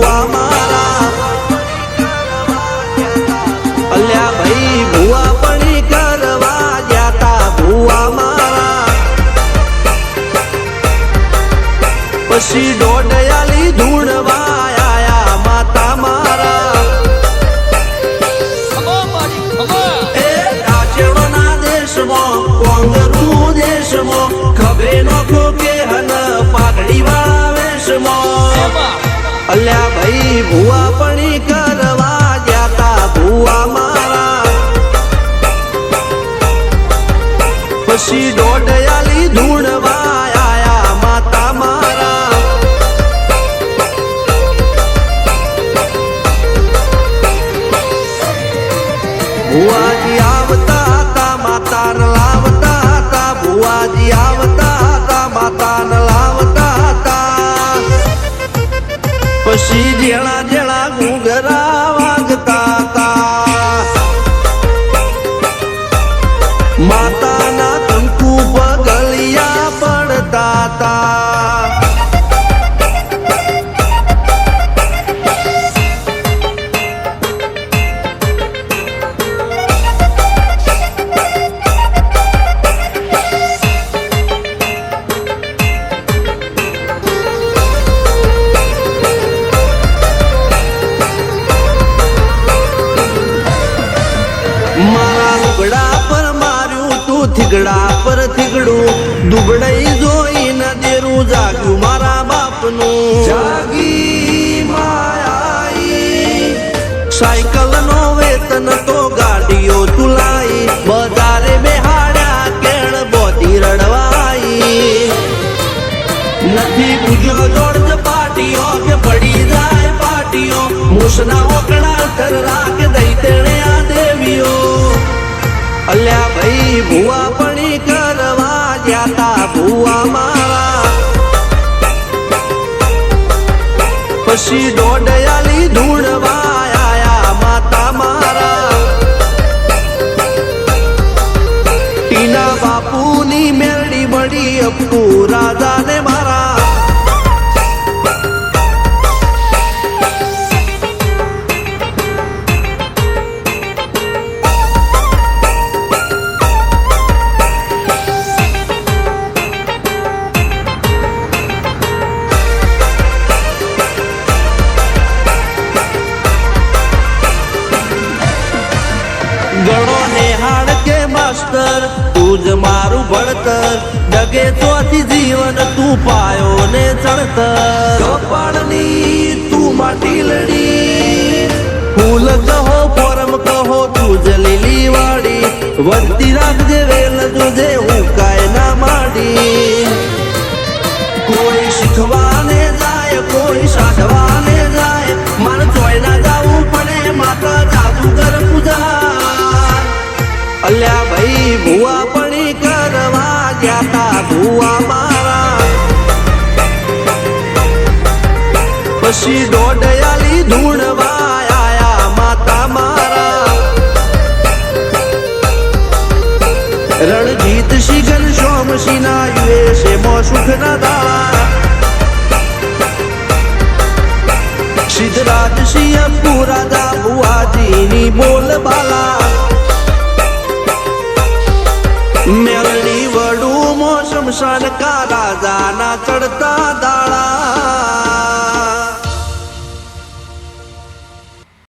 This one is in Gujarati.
ભુવા મારા અલ્યા ભાઈ ભુવા પડી કરવા જાતા ભુવા મારા પછી દોડયાલી ધૂણવા આયા માતા મારા એ રાજવના દેશમાં કોંગરું દેશમાં ખભે નોખો કે હન પાઘડી વાળા વેશમાં અલ્યા ભાઈ ભુવા પડી કરવા જાતા ભુવા મારા પછી દોડયાલી ધૂણવા આયા માતા મારા ભુવાજી આવતા હતા માતા ન લાવતા હતા ભુવાજી આવતા હતા માતા ન લાવતા હતા પછી જેણા જેણા ઘૂંઘરા વાગતા હતા માતાના કંકુ પગલિયા પડતા હતા મારા લુગડા પર માર્યું તું થીગડા પર થીગડું દુબડાઈ જોઈને દેરું જાગ્યું મારા બાપનું જાગી માયાઈ સાયકલ નો વેતન તો ગાડીઓ તુલાઈ બજારે બેહાડ્યા કેણ બોધી રડવાઈ નથી પૂજ્યો જોડ પાટીઓ કે પડી જાય પાટીઓ મૂસના ઓકડા થરરા કે દઈ તેણે આ દેવીઓ અલ્યા ભાઈ ભુવા પડી કરવા જાતા ભુવા મારા પછી દોડયાલી ધૂણવા આયા માતા મારા ટીના બાપુની મેરડી બળી અપુ રાજાને મારા ગણો નેહાળ કે માસ્ટર તું જ મારું ભણતર ડગે ચોથી જીવન તું પાયો ને ચણતર કપાળની તું માટી લડી ફૂલ કહો ફોરમ કહો તું જ લીલી વાડી વધતી રાખજે વેલ જોજે હું કાય ના માડી કોઈ શીખવાને જાય કોઈ સાધવાને જાય મારે ચોય ના જાવું પડે માતા જાદુગર પૂજા અલ્યા ભાઈ ભુવા પડી કરવા જાતા ભુવા મારા પછી દોડયાલી ધૂણવા આયા માતા મારા રણજીત સિંહ ઘનશ્યામ સિંહ ના યુએસે મો સુખ ના દાળા સિદ્ધરાજ સિંહ પુરાદા ભુવાજીની બોલ બાલા મેલડી વડું મો શમશાન કા રાજાના ચડતા દાળા